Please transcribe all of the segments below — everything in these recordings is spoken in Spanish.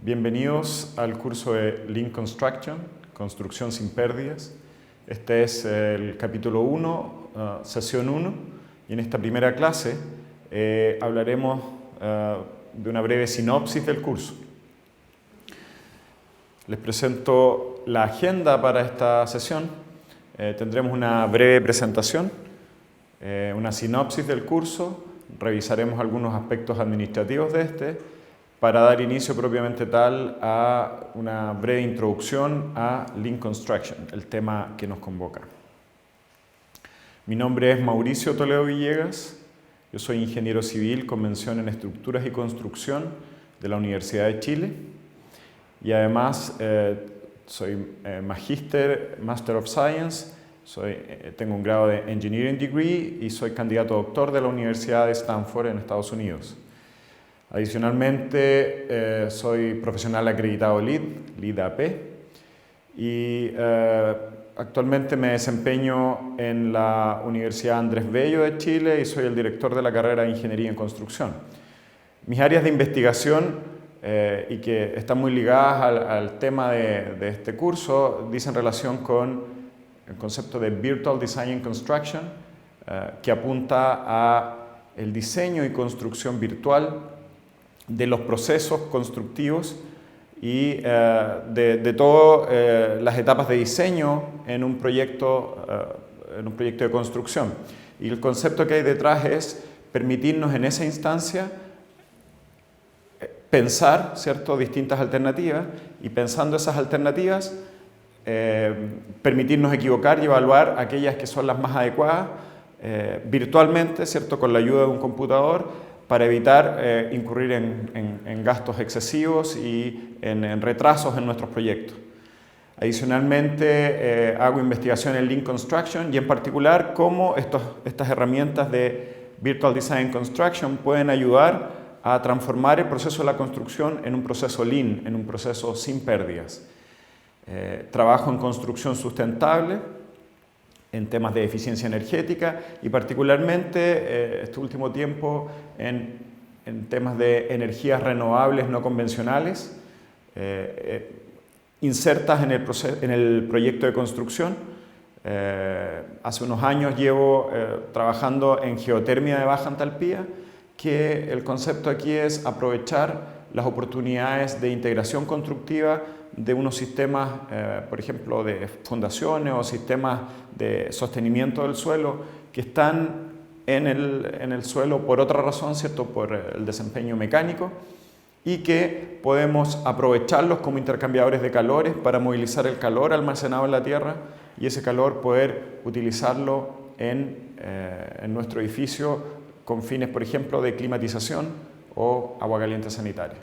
Bienvenidos al curso de Lean Construction, Construcción sin Pérdidas. Este es el capítulo 1, sesión 1, y en esta primera clase hablaremos de una breve sinopsis del curso. Les presento la agenda para esta sesión. Tendremos una breve presentación, una sinopsis del curso, revisaremos algunos aspectos administrativos de este, para dar inicio propiamente tal a una breve introducción a Lean Construction, el tema que nos convoca. Mi nombre es Mauricio Toledo Villegas, yo soy ingeniero civil con mención en estructuras y construcción de la Universidad de Chile y además soy Master of Science, tengo un grado de Engineering Degree y soy candidato a doctor de la Universidad de Stanford en Estados Unidos. Adicionalmente, soy profesional acreditado LEED AP, y actualmente me desempeño en la Universidad Andrés Bello de Chile y soy el director de la carrera de Ingeniería en Construcción. Mis áreas de investigación, y que están muy ligadas al tema de este curso, dicen relación con el concepto de Virtual Design and Construction, que apunta a el diseño y construcción virtual de los procesos constructivos y de todas las etapas de diseño en un proyecto de construcción. Y el concepto que hay detrás es permitirnos en esa instancia pensar, ¿cierto?, distintas alternativas, y pensando esas alternativas permitirnos equivocar y evaluar aquellas que son las más adecuadas virtualmente, ¿cierto?, con la ayuda de un computador, para evitar incurrir en gastos excesivos y en retrasos en nuestros proyectos. Adicionalmente, hago investigación en Lean Construction y en particular cómo estas herramientas de Virtual Design Construction pueden ayudar a transformar el proceso de la construcción en un proceso Lean, en un proceso sin pérdidas. Trabajo en construcción sustentable, en temas de eficiencia energética y particularmente este último tiempo en temas de energías renovables no convencionales insertas en el proyecto de construcción. Hace unos años llevo trabajando en geotermia de baja entalpía, que el concepto aquí es aprovechar las oportunidades de integración constructiva de unos sistemas, por ejemplo, de fundaciones o sistemas de sostenimiento del suelo que están en el suelo por otra razón, ¿cierto?, por el desempeño mecánico, y que podemos aprovecharlos como intercambiadores de calores para movilizar el calor almacenado en la tierra y ese calor poder utilizarlo en nuestro edificio con fines, por ejemplo, de climatización o agua caliente sanitaria.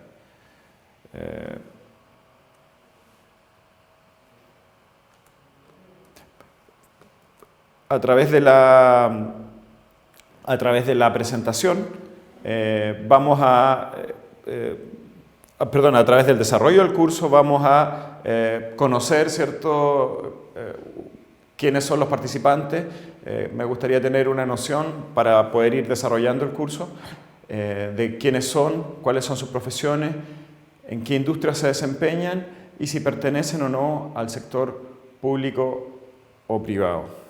A través de la presentación a través del desarrollo del curso vamos a conocer, ¿cierto?, quiénes son los participantes. Me gustaría tener una noción para poder ir desarrollando el curso de quiénes son, cuáles son sus profesiones, en qué industria se desempeñan y si pertenecen o no al sector público o privado.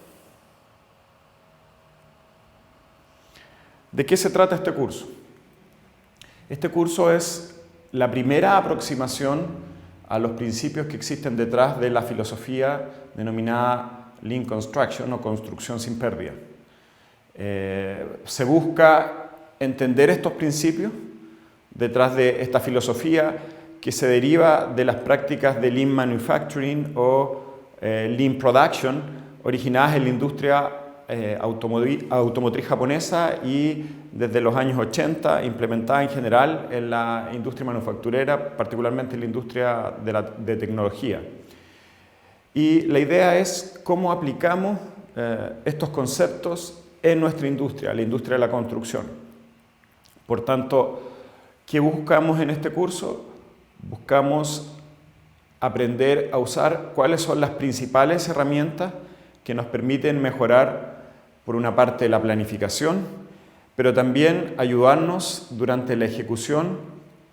¿De qué se trata este curso? Este curso es la primera aproximación a los principios que existen detrás de la filosofía denominada Lean Construction o construcción sin pérdida. Se busca entender estos principios detrás de esta filosofía que se deriva de las prácticas de Lean Manufacturing o Lean Production originadas en la industria automotriz japonesa y desde los años 80 implementada en general en la industria manufacturera, particularmente en la industria de tecnología. Y la idea es cómo aplicamos estos conceptos en nuestra industria, la industria de la construcción. Por tanto, ¿qué buscamos en este curso? Buscamos aprender a usar cuáles son las principales herramientas que nos permiten mejorar, por una parte, la planificación, pero también ayudarnos durante la ejecución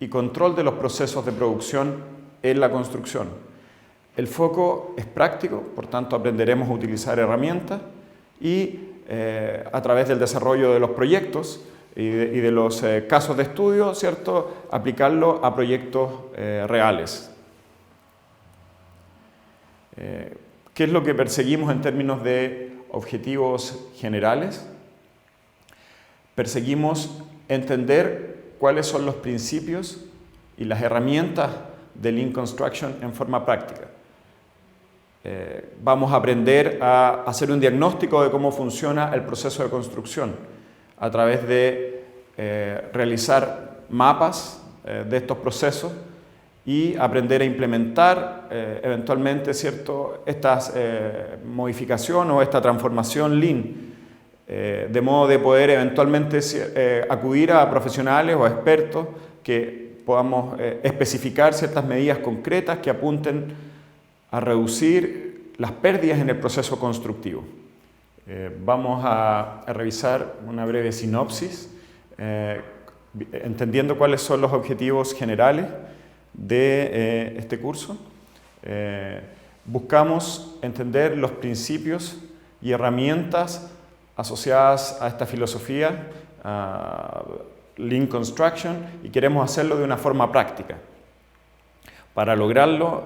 y control de los procesos de producción en la construcción. El foco es práctico, por tanto aprenderemos a utilizar herramientas y a través del desarrollo de los proyectos y de los casos de estudio, ¿cierto?, aplicarlo a proyectos reales. ¿Qué es lo que perseguimos en términos de objetivos generales? Perseguimos entender cuáles son los principios y las herramientas de Lean Construction en forma práctica. Vamos a aprender a hacer un diagnóstico de cómo funciona el proceso de construcción a través de realizar mapas de estos procesos y aprender a implementar eventualmente, ¿cierto?, esta modificación o esta transformación Lean, de modo de poder eventualmente acudir a profesionales o expertos que podamos especificar ciertas medidas concretas que apunten a reducir las pérdidas en el proceso constructivo. Vamos a revisar una breve sinopsis, entendiendo cuáles son los objetivos generales de este curso. Buscamos entender los principios y herramientas asociadas a esta filosofía, Lean Construction, y queremos hacerlo de una forma práctica. Para lograrlo,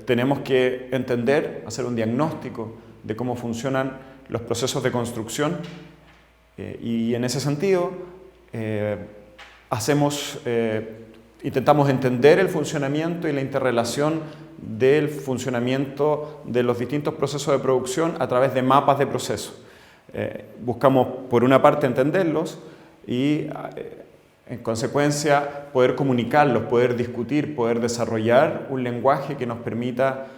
tenemos que entender, hacer un diagnóstico de cómo funcionan los procesos de construcción y en ese sentido intentamos entender el funcionamiento y la interrelación del funcionamiento de los distintos procesos de producción a través de mapas de procesos. Buscamos, por una parte, entenderlos y en consecuencia, poder comunicarlos, poder discutir, poder desarrollar un lenguaje que nos permita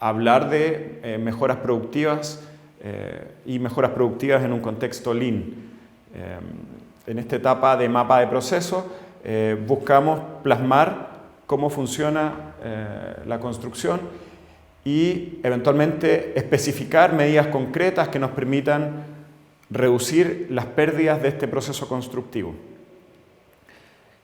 hablar de mejoras productivas y mejoras productivas en un contexto Lean. En esta etapa de mapa de procesos buscamos plasmar cómo funciona la construcción y eventualmente especificar medidas concretas que nos permitan reducir las pérdidas de este proceso constructivo.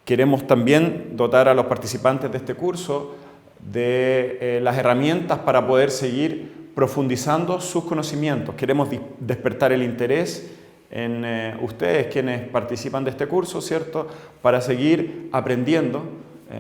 Queremos también dotar a los participantes de este curso de las herramientas para poder seguir profundizando sus conocimientos. Queremos despertar el interés en ustedes, quienes participan de este curso, ¿cierto?, para seguir aprendiendo.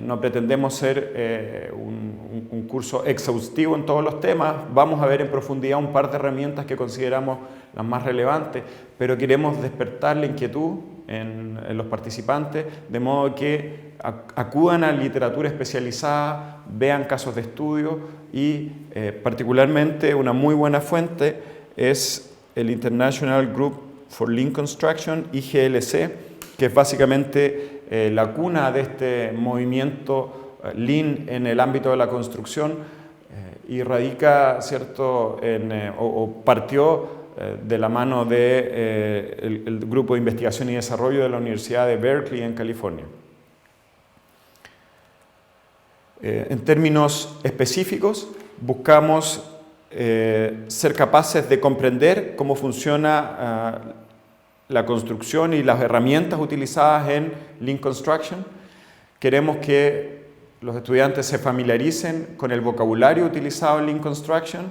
No pretendemos ser un curso exhaustivo en todos los temas, vamos a ver en profundidad un par de herramientas que consideramos las más relevantes, pero queremos despertar la inquietud en los participantes, de modo que acudan a literatura especializada, vean casos de estudio y particularmente una muy buena fuente es el International Group for Lean Construction, IGLC, que es básicamente la cuna de este movimiento Lean en el ámbito de la construcción y radica, ¿cierto?, o partió de la mano del Grupo de Investigación y Desarrollo de la Universidad de Berkeley en California. En términos específicos, buscamos ser capaces de comprender cómo funciona la construcción y las herramientas utilizadas en Lean Construction. Queremos que los estudiantes se familiaricen con el vocabulario utilizado en Lean Construction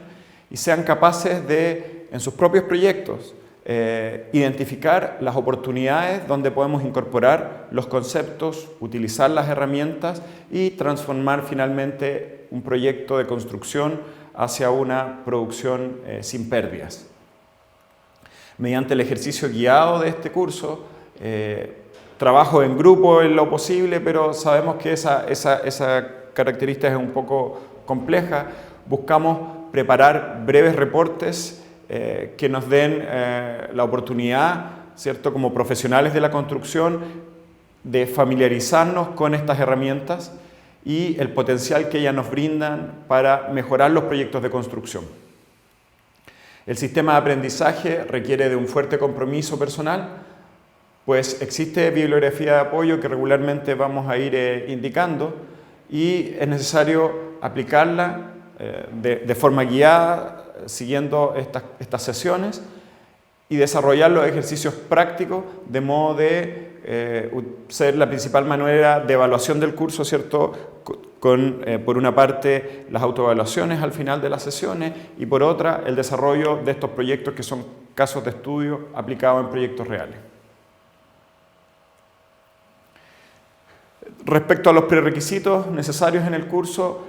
y sean capaces de, en sus propios proyectos, identificar las oportunidades donde podemos incorporar los conceptos, utilizar las herramientas y transformar finalmente un proyecto de construcción hacia una producción sin pérdidas. Mediante el ejercicio guiado de este curso, trabajo en grupo en lo posible, pero sabemos que esa característica es un poco compleja. Buscamos preparar breves reportes que nos den la oportunidad, ¿cierto?, como profesionales de la construcción, de familiarizarnos con estas herramientas y el potencial que ellas nos brindan para mejorar los proyectos de construcción. El sistema de aprendizaje requiere de un fuerte compromiso personal, pues existe bibliografía de apoyo que regularmente vamos a ir indicando y es necesario aplicarla de forma guiada, siguiendo estas sesiones y desarrollar los ejercicios prácticos de modo de ser la principal manera de evaluación del curso, ¿cierto? Por una parte, las autoevaluaciones al final de las sesiones y por otra, el desarrollo de estos proyectos que son casos de estudio aplicados en proyectos reales. Respecto a los prerequisitos necesarios en el curso,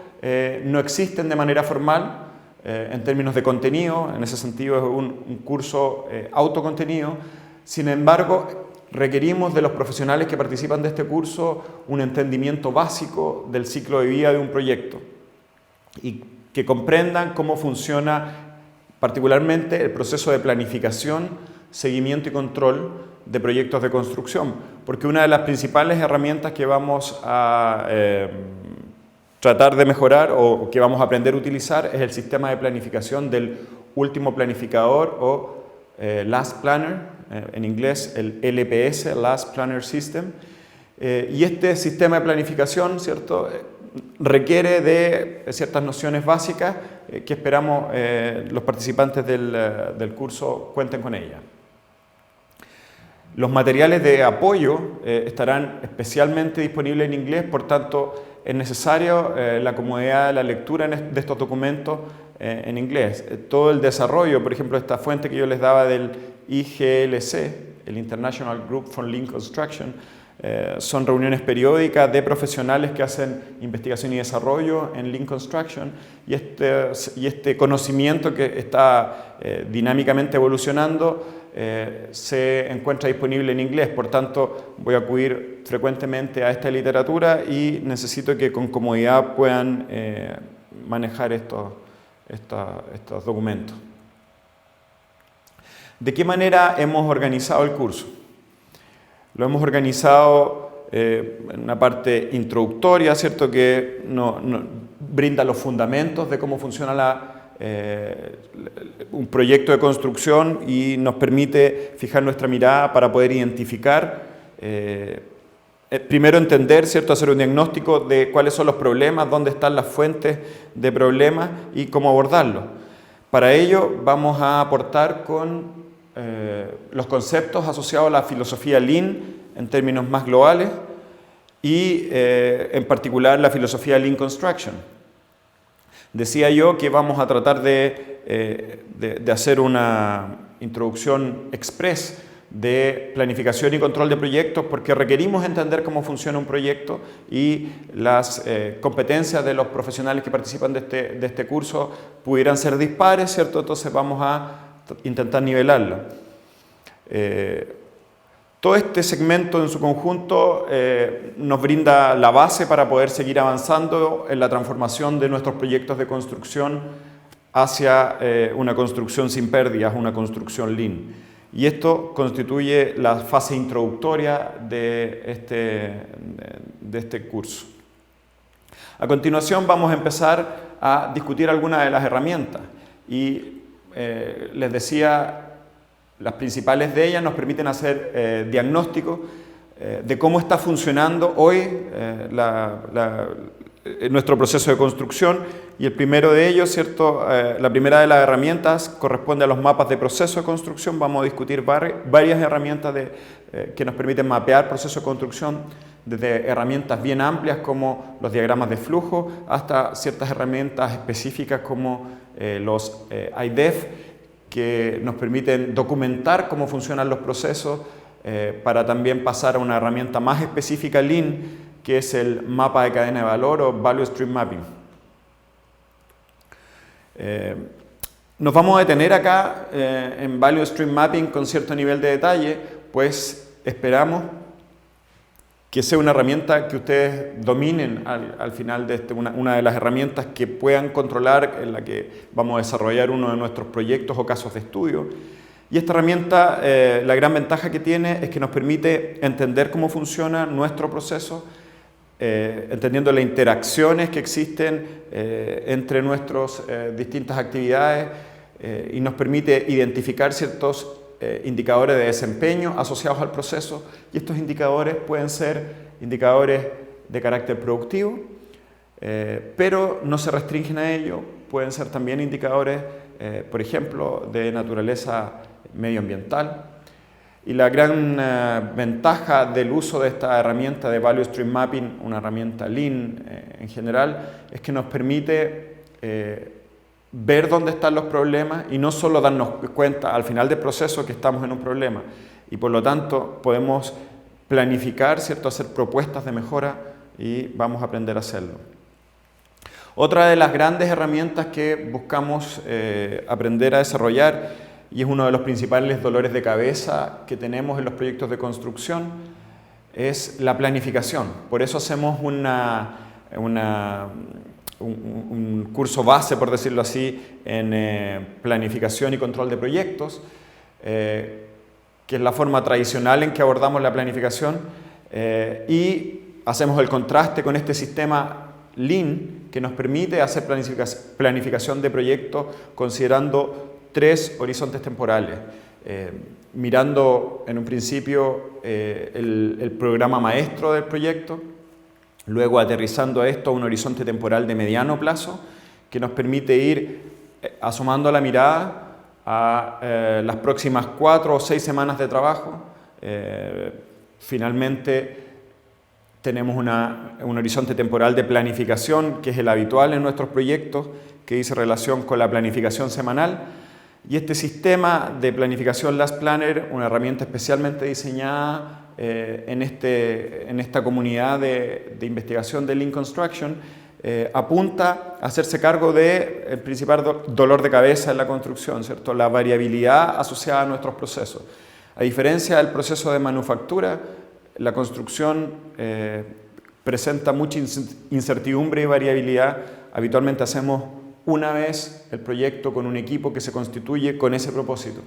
no existen de manera formal en términos de contenido, en ese sentido es un curso autocontenido. Sin embargo, requerimos de los profesionales que participan de este curso un entendimiento básico del ciclo de vida de un proyecto y que comprendan cómo funciona particularmente el proceso de planificación, seguimiento y control de proyectos de construcción, porque una de las principales herramientas que vamos a tratar de mejorar o que vamos a aprender a utilizar es el sistema de planificación del último planificador o Last Planner, en inglés el LPS, Last Planner System, y este sistema de planificación, ¿cierto?, requiere de ciertas nociones básicas que esperamos los participantes del curso cuenten con ellas. Los materiales de apoyo estarán especialmente disponibles en inglés, por tanto es necesario la comodidad de la lectura de estos documentos en inglés. Todo el desarrollo, por ejemplo, esta fuente que yo les daba del IGLC, el International Group for Lean Construction, son reuniones periódicas de profesionales que hacen investigación y desarrollo en Lean Construction y este conocimiento que está dinámicamente evolucionando se encuentra disponible en inglés, por tanto voy a acudir frecuentemente a esta literatura y necesito que con comodidad puedan manejar estos documentos. ¿De qué manera hemos organizado el curso? Lo hemos organizado en una parte introductoria, ¿cierto?, que brinda los fundamentos de cómo funciona un proyecto de construcción y nos permite fijar nuestra mirada para poder identificar, primero entender, ¿cierto?, hacer un diagnóstico de cuáles son los problemas, dónde están las fuentes de problemas y cómo abordarlos. Para ello vamos a aportar con los conceptos asociados a la filosofía Lean en términos más globales y en particular la filosofía Lean Construction. Decía yo que vamos a tratar de hacer una introducción express de planificación y control de proyectos porque requerimos entender cómo funciona un proyecto y las competencias de los profesionales que participan de este curso pudieran ser dispares, ¿cierto? Entonces vamos a intentar nivelarla. Todo este segmento en su conjunto nos brinda la base para poder seguir avanzando en la transformación de nuestros proyectos de construcción hacia una construcción sin pérdidas, una construcción Lean. Y esto constituye la fase introductoria de este curso. A continuación vamos a empezar a discutir algunas de las herramientas y les decía, las principales de ellas nos permiten hacer diagnóstico de cómo está funcionando hoy nuestro proceso de construcción y el primero de ellos, ¿cierto? La primera de las herramientas corresponde a los mapas de proceso de construcción. Vamos a discutir varias herramientas que nos permiten mapear proceso de construcción, desde herramientas bien amplias como los diagramas de flujo hasta ciertas herramientas específicas como los IDEF, que nos permiten documentar cómo funcionan los procesos para también pasar a una herramienta más específica Lean, que es el mapa de cadena de valor o Value Stream Mapping. Nos vamos a detener acá en Value Stream Mapping con cierto nivel de detalle, pues esperamos que sea una herramienta que ustedes dominen al final de una de las herramientas que puedan controlar, en la que vamos a desarrollar uno de nuestros proyectos o casos de estudio. Y esta herramienta, la gran ventaja que tiene es que nos permite entender cómo funciona nuestro proceso, entendiendo las interacciones que existen entre nuestras distintas actividades y nos permite identificar ciertos indicadores de desempeño asociados al proceso, y estos indicadores pueden ser indicadores de carácter productivo, pero no se restringen a ello, pueden ser también indicadores, por ejemplo, de naturaleza medioambiental. Y la gran ventaja del uso de esta herramienta de Value Stream Mapping, una herramienta Lean en general, es que nos permite ver dónde están los problemas y no solo darnos cuenta al final del proceso que estamos en un problema. Y por lo tanto podemos planificar, ¿cierto? Hacer propuestas de mejora y vamos a aprender a hacerlo. Otra de las grandes herramientas que buscamos aprender a desarrollar, y es uno de los principales dolores de cabeza que tenemos en los proyectos de construcción, es la planificación. Por eso hacemos un curso base, por decirlo así, en planificación y control de proyectos, que es la forma tradicional en que abordamos la planificación, y hacemos el contraste con este sistema Lean que nos permite hacer planificación de proyectos considerando 3 horizontes temporales, mirando en un principio el programa maestro del proyecto, luego aterrizando esto a un horizonte temporal de mediano plazo que nos permite ir asomando la mirada a las próximas 4 o 6 semanas de trabajo. Finalmente tenemos un horizonte temporal de planificación que es el habitual en nuestros proyectos, que dice relación con la planificación semanal. Y este sistema de planificación Last Planner, una herramienta especialmente diseñada en esta comunidad de investigación de Lean Construction, apunta a hacerse cargo del principal dolor de cabeza en la construcción, ¿cierto? La variabilidad asociada a nuestros procesos. A diferencia del proceso de manufactura, la construcción presenta mucha incertidumbre y variabilidad. Habitualmente hacemos una vez el proyecto con un equipo que se constituye con ese propósito.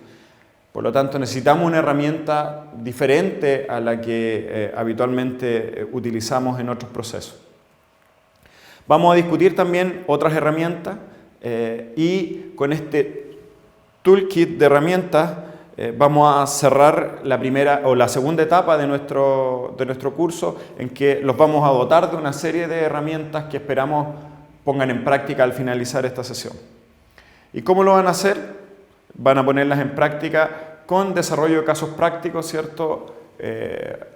Por lo tanto, necesitamos una herramienta diferente a la que habitualmente utilizamos en otros procesos. Vamos a discutir también otras herramientas y con este toolkit de herramientas vamos a cerrar la primera o la segunda etapa de nuestro curso, en que los vamos a dotar de una serie de herramientas que esperamos pongan en práctica al finalizar esta sesión. ¿Y cómo lo van a hacer? Van a ponerlas en práctica con desarrollo de casos prácticos, ¿cierto?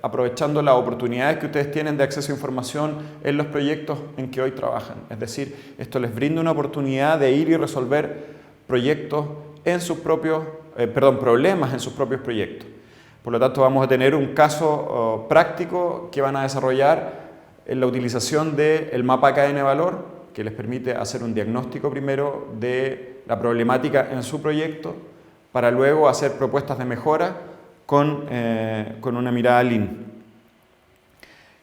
Aprovechando las oportunidades que ustedes tienen de acceso a información en los proyectos en que hoy trabajan. Es decir, esto les brinda una oportunidad de ir y resolver proyectos en sus propios, problemas en sus propios proyectos. Por lo tanto, vamos a tener un caso práctico que van a desarrollar en la utilización del mapa cadena de valor, que les permite hacer un diagnóstico primero de la problemática en su proyecto, para luego hacer propuestas de mejora con una mirada Lean.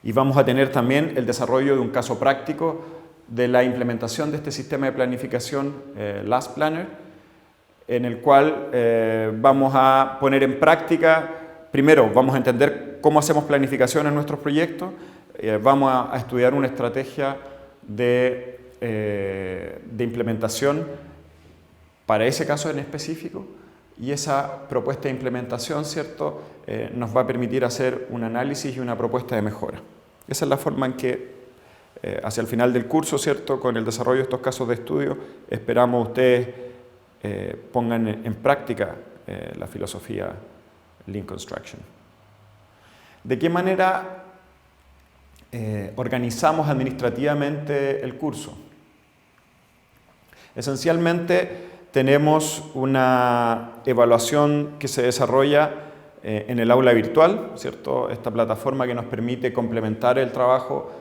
Y vamos a tener también el desarrollo de un caso práctico de la implementación de este sistema de planificación Last Planner, en el cual vamos a poner en práctica, primero vamos a entender cómo hacemos planificación en nuestros proyectos, vamos a estudiar una estrategia de implementación para ese caso en específico, y esa propuesta de implementación, ¿cierto? Nos va a permitir hacer un análisis y una propuesta de mejora. Esa es la forma en que hacia el final del curso, ¿cierto? Con el desarrollo de estos casos de estudio, esperamos ustedes pongan en práctica la filosofía Lean Construction. ¿De qué manera organizamos administrativamente el curso? Esencialmente tenemos una evaluación que se desarrolla en el aula virtual, ¿cierto? Esta plataforma que nos permite complementar el trabajo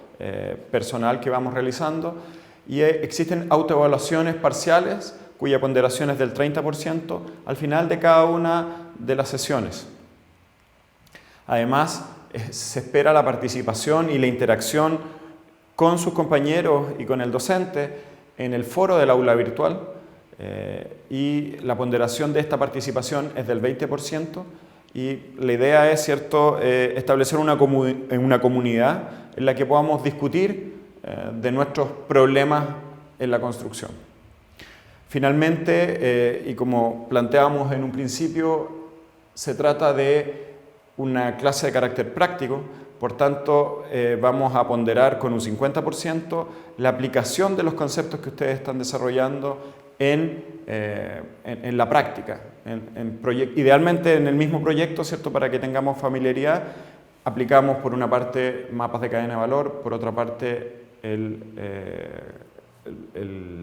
personal que vamos realizando, y existen autoevaluaciones parciales cuya ponderación es del 30% al final de cada una de las sesiones. Además, se espera la participación y la interacción con sus compañeros y con el docente en el foro del aula virtual, y la ponderación de esta participación es del 20%, y la idea es, ¿cierto?, establecer una comunidad en la que podamos discutir de nuestros problemas en la construcción. Finalmente, y como planteábamos en un principio, se trata de una clase de carácter práctico, por tanto vamos a ponderar con un 50% la aplicación de los conceptos que ustedes están desarrollando en la práctica. Idealmente en el mismo proyecto, ¿cierto? Para que tengamos familiaridad, aplicamos por una parte mapas de cadena de valor, por otra parte el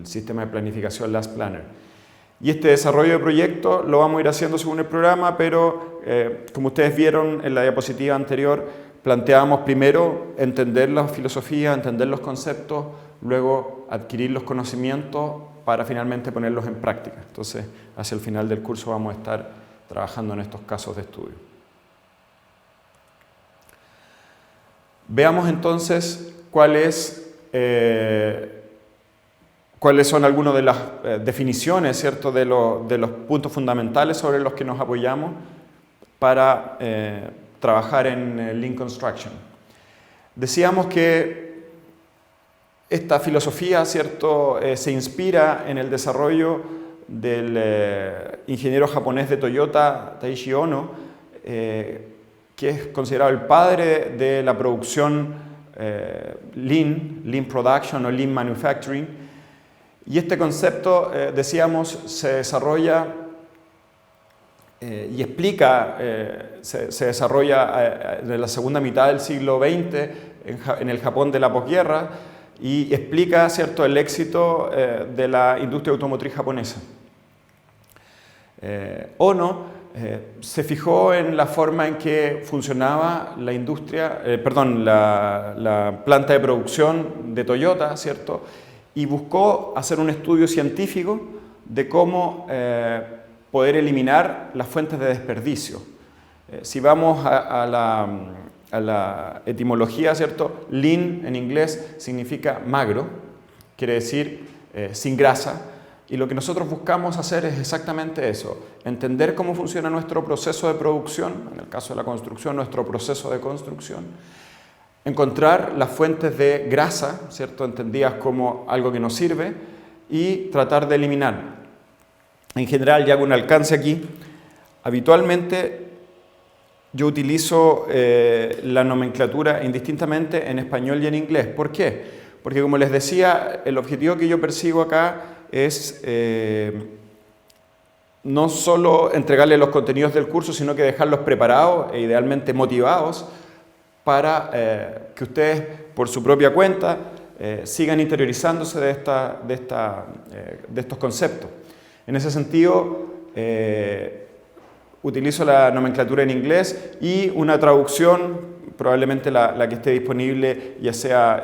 sistema de planificación Last Planner. Y este desarrollo de proyecto lo vamos a ir haciendo según el programa, pero como ustedes vieron en la diapositiva anterior, planteamos primero entender la filosofía, entender los conceptos, luego adquirir los conocimientos para finalmente ponerlos en práctica. Entonces, hacia el final del curso vamos a estar trabajando en estos casos de estudio. Veamos entonces cuáles son algunas de las definiciones, ¿cierto?, de los puntos fundamentales sobre los que nos apoyamos para trabajar en Lean Construction. Decíamos que esta filosofía, ¿cierto?, se inspira en el desarrollo del ingeniero japonés de Toyota, Taiichi Ohno, que es considerado el padre de la producción Lean Production o Lean Manufacturing. Y este concepto, decíamos, se desarrolla y explica, se desarrolla en la segunda mitad del siglo XX en el Japón de la posguerra y explica, ¿cierto?, el éxito de la industria automotriz japonesa. Ohno se fijó en la forma en que funcionaba la industria, la planta de producción de Toyota, ¿cierto?, y buscó hacer un estudio científico de cómo poder eliminar las fuentes de desperdicio. Si vamos a la etimología, ¿cierto? Lean en inglés significa magro, quiere decir sin grasa, y lo que nosotros buscamos hacer es exactamente eso, entender cómo funciona nuestro proceso de producción, en el caso de la construcción, nuestro proceso de construcción, encontrar las fuentes de grasa, ¿cierto?, entendidas como algo que nos sirve, y tratar de eliminarlo. En general, ya hago un alcance aquí. Habitualmente yo utilizo la nomenclatura indistintamente en español y en inglés. ¿Por qué? Porque, como les decía, el objetivo que yo persigo acá es no solo entregarles los contenidos del curso, sino que dejarlos preparados e idealmente motivados para que ustedes, por su propia cuenta, sigan interiorizándose de estos conceptos. En ese sentido, utilizo la nomenclatura en inglés y una traducción, probablemente la que esté disponible, ya sea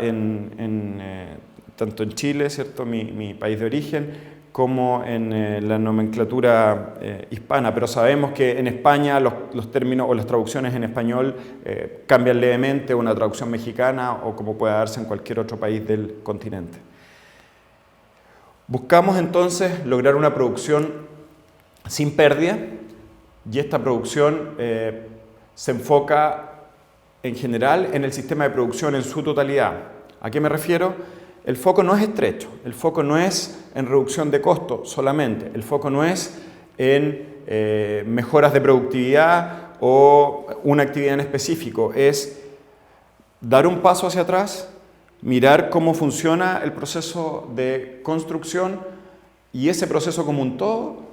tanto en Chile, ¿cierto?, mi país de origen, como en la nomenclatura hispana, pero sabemos que en España los términos o las traducciones en español cambian levemente, una traducción mexicana o como pueda darse en cualquier otro país del continente. Buscamos entonces lograr una producción sin pérdida y esta producción se enfoca en general en el sistema de producción en su totalidad. ¿A qué me refiero? El foco no es estrecho, el foco no es en reducción de costo solamente, el foco no es en mejoras de productividad o una actividad en específico, es dar un paso hacia atrás, mirar cómo funciona el proceso de construcción y ese proceso como un todo,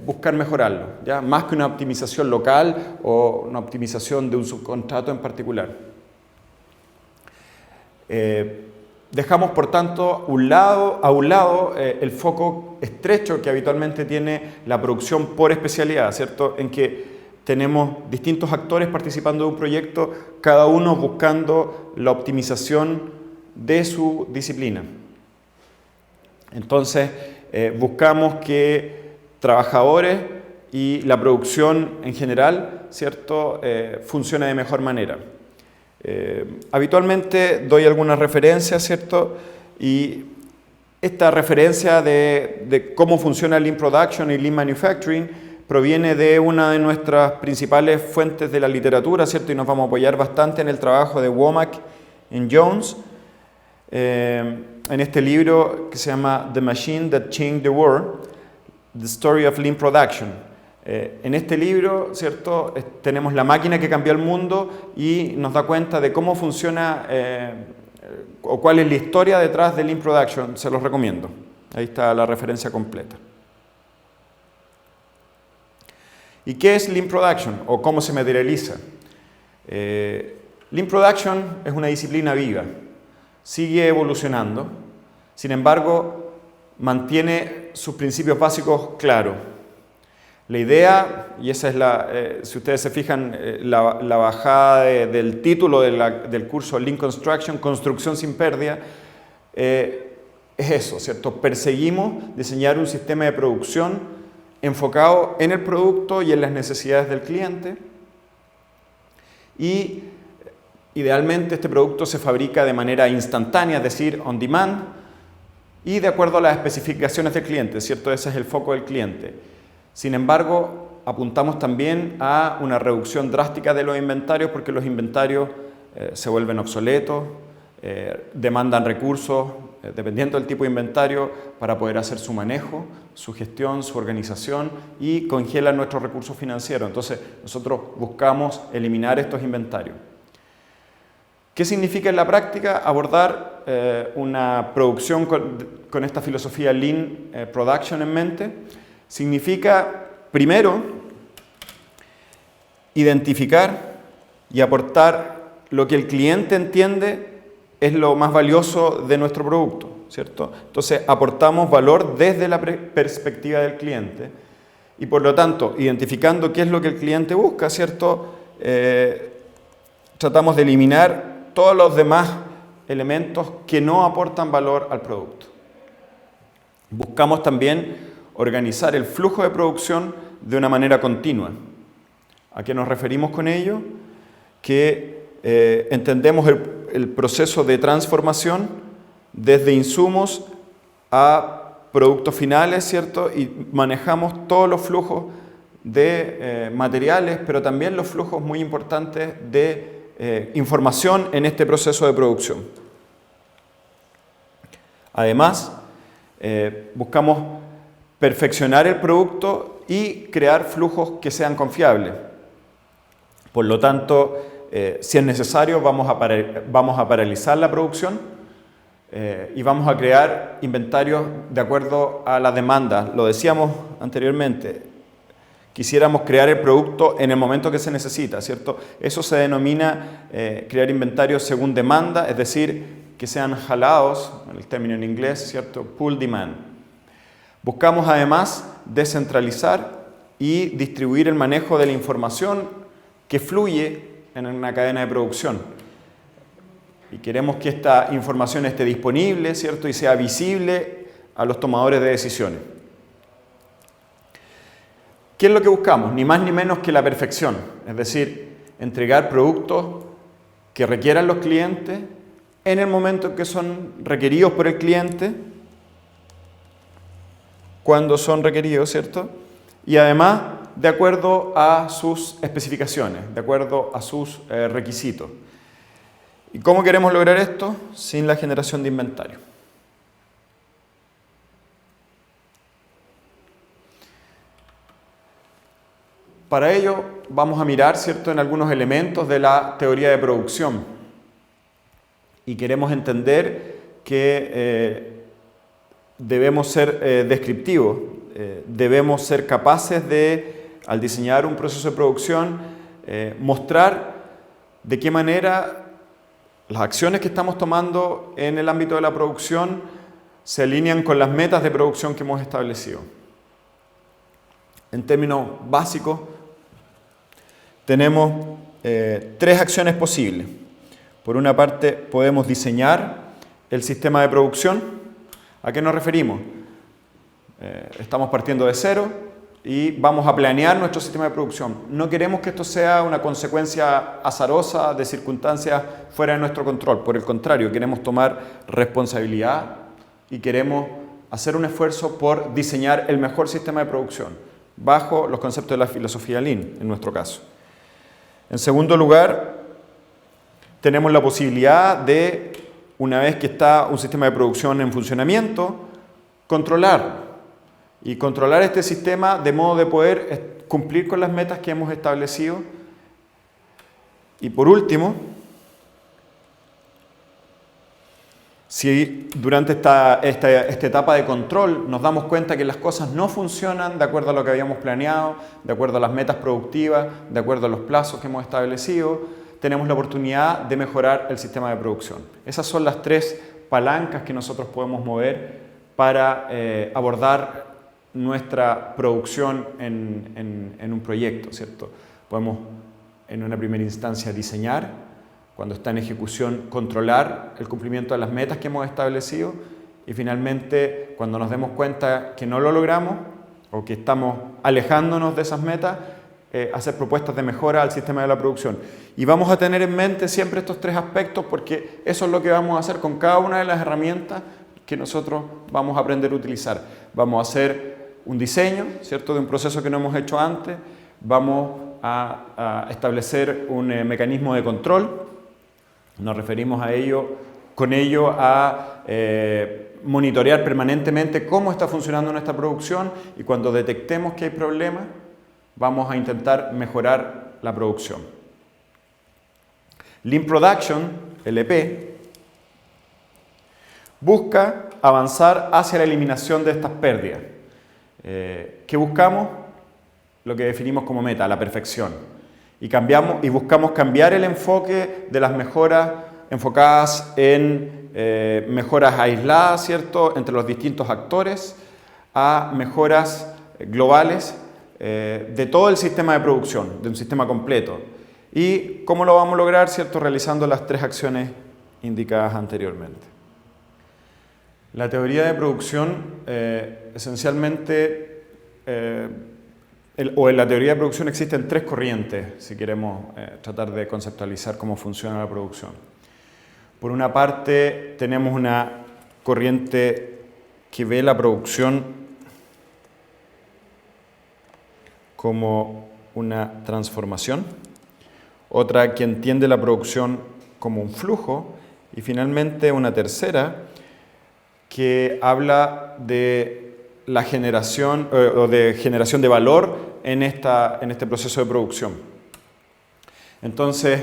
buscar mejorarlo, ¿ya? Más que una optimización local o una optimización de un subcontrato en particular. Dejamos, por tanto, a un lado el foco estrecho que habitualmente tiene la producción por especialidad, ¿cierto? En que tenemos distintos actores participando de un proyecto, cada uno buscando la optimización de su disciplina. Entonces, buscamos que trabajadores y la producción en general, ¿cierto?, funcione de mejor manera. Habitualmente doy algunas referencias, ¿cierto? Y esta referencia de cómo funciona Lean Production y Lean Manufacturing proviene de una de nuestras principales fuentes de la literatura, ¿cierto? Y nos vamos a apoyar bastante en el trabajo de Womack y Jones, en este libro que se llama The Machine That Changed the World, The Story of Lean Production. En este libro, ¿cierto?, tenemos la máquina que cambió el mundo y nos da cuenta de cómo funciona o cuál es la historia detrás de Lean Production. Se los recomiendo. Ahí está la referencia completa. ¿Y qué es Lean Production o cómo se materializa? Lean Production es una disciplina viva, sigue evolucionando, sin embargo, mantiene sus principios básicos claros. La idea, y esa es si ustedes se fijan, la bajada del título del curso Lean Construction, Construcción sin pérdida, es eso, ¿cierto? Perseguimos diseñar un sistema de producción enfocado en el producto y en las necesidades del cliente. Y idealmente este producto se fabrica de manera instantánea, es decir, on demand, y de acuerdo a las especificaciones del cliente, ¿cierto? Ese es el foco del cliente. Sin embargo, apuntamos también a una reducción drástica de los inventarios porque los inventarios se vuelven obsoletos, demandan recursos, dependiendo del tipo de inventario, para poder hacer su manejo, su gestión, su organización y congelan nuestros recursos financieros. Entonces, nosotros buscamos eliminar estos inventarios. ¿Qué significa en la práctica abordar una producción con esta filosofía Lean Production en mente? Significa, primero, identificar y aportar lo que el cliente entiende es lo más valioso de nuestro producto, ¿cierto? Entonces, aportamos valor desde la perspectiva del cliente y, por lo tanto, identificando qué es lo que el cliente busca, ¿cierto? Tratamos de eliminar todos los demás elementos que no aportan valor al producto. Buscamos también organizar el flujo de producción de una manera continua. ¿A qué nos referimos con ello? Que entendemos el proceso de transformación desde insumos a productos finales, ¿cierto? Y manejamos todos los flujos de materiales, pero también los flujos muy importantes de información en este proceso de producción. Además, buscamos perfeccionar el producto y crear flujos que sean confiables. Por lo tanto, si es necesario, vamos a paralizar la producción y vamos a crear inventarios de acuerdo a la demanda. Lo decíamos anteriormente, quisiéramos crear el producto en el momento que se necesita, ¿cierto? Eso se denomina crear inventarios según demanda, es decir, que sean jalados, el término en inglés, ¿cierto? Pull demand. Buscamos además descentralizar y distribuir el manejo de la información que fluye en una cadena de producción. Y queremos que esta información esté disponible, ¿cierto? Y sea visible a los tomadores de decisiones. ¿Qué es lo que buscamos? Ni más ni menos que la perfección. Es decir, entregar productos que requieran los clientes en el momento en que son requeridos por el cliente, cuando son requeridos, ¿cierto? Y además, de acuerdo a sus especificaciones, de acuerdo a sus requisitos. ¿Y cómo queremos lograr esto? Sin la generación de inventario. Para ello, vamos a mirar, ¿cierto?, en algunos elementos de la teoría de producción. Y queremos entender que debemos ser descriptivos, debemos ser capaces de, al diseñar un proceso de producción, mostrar de qué manera las acciones que estamos tomando en el ámbito de la producción se alinean con las metas de producción que hemos establecido. En términos básicos, tenemos tres acciones posibles. Por una parte, podemos diseñar el sistema de producción. ¿A qué nos referimos? Estamos partiendo de cero y vamos a planear nuestro sistema de producción. No queremos que esto sea una consecuencia azarosa de circunstancias fuera de nuestro control. Por el contrario, queremos tomar responsabilidad y queremos hacer un esfuerzo por diseñar el mejor sistema de producción, bajo los conceptos de la filosofía Lean, en nuestro caso. En segundo lugar, tenemos la posibilidad de, una vez que está un sistema de producción en funcionamiento, controlarlo. Y controlar este sistema de modo de poder cumplir con las metas que hemos establecido. Y por último, Si durante esta etapa de control nos damos cuenta que las cosas no funcionan de acuerdo a lo que habíamos planeado, de acuerdo a las metas productivas, de acuerdo a los plazos que hemos establecido, tenemos la oportunidad de mejorar el sistema de producción. Esas son las 3 palancas que nosotros podemos mover para abordar nuestra producción en un proyecto, ¿cierto? Podemos en una primera instancia diseñar, cuando está en ejecución, controlar el cumplimiento de las metas que hemos establecido y finalmente, cuando nos demos cuenta que no lo logramos o que estamos alejándonos de esas metas, hacer propuestas de mejora al sistema de la producción. Y vamos a tener en mente siempre estos 3 aspectos porque eso es lo que vamos a hacer con cada una de las herramientas que nosotros vamos a aprender a utilizar. Vamos a hacer un diseño, ¿cierto?, de un proceso que no hemos hecho antes, vamos a establecer un mecanismo de control. Nos referimos con ello a monitorear permanentemente cómo está funcionando nuestra producción y cuando detectemos que hay problemas, vamos a intentar mejorar la producción. Lean Production, LP, busca avanzar hacia la eliminación de estas pérdidas. ¿Qué buscamos? Lo que definimos como meta, la perfección. Y buscamos cambiar el enfoque de las mejoras enfocadas en mejoras aisladas, ¿cierto?, entre los distintos actores, a mejoras globales de todo el sistema de producción, de un sistema completo. ¿Y cómo lo vamos a lograr, ¿cierto?, realizando las 3 acciones indicadas anteriormente. La teoría de producción, esencialmente, en la teoría de producción existen 3 corrientes, si queremos tratar de conceptualizar cómo funciona la producción. Por una parte, tenemos una corriente que ve la producción como una transformación, otra que entiende la producción como un flujo y finalmente una tercera que habla de la generación o de generación de valor en este proceso de producción. Entonces,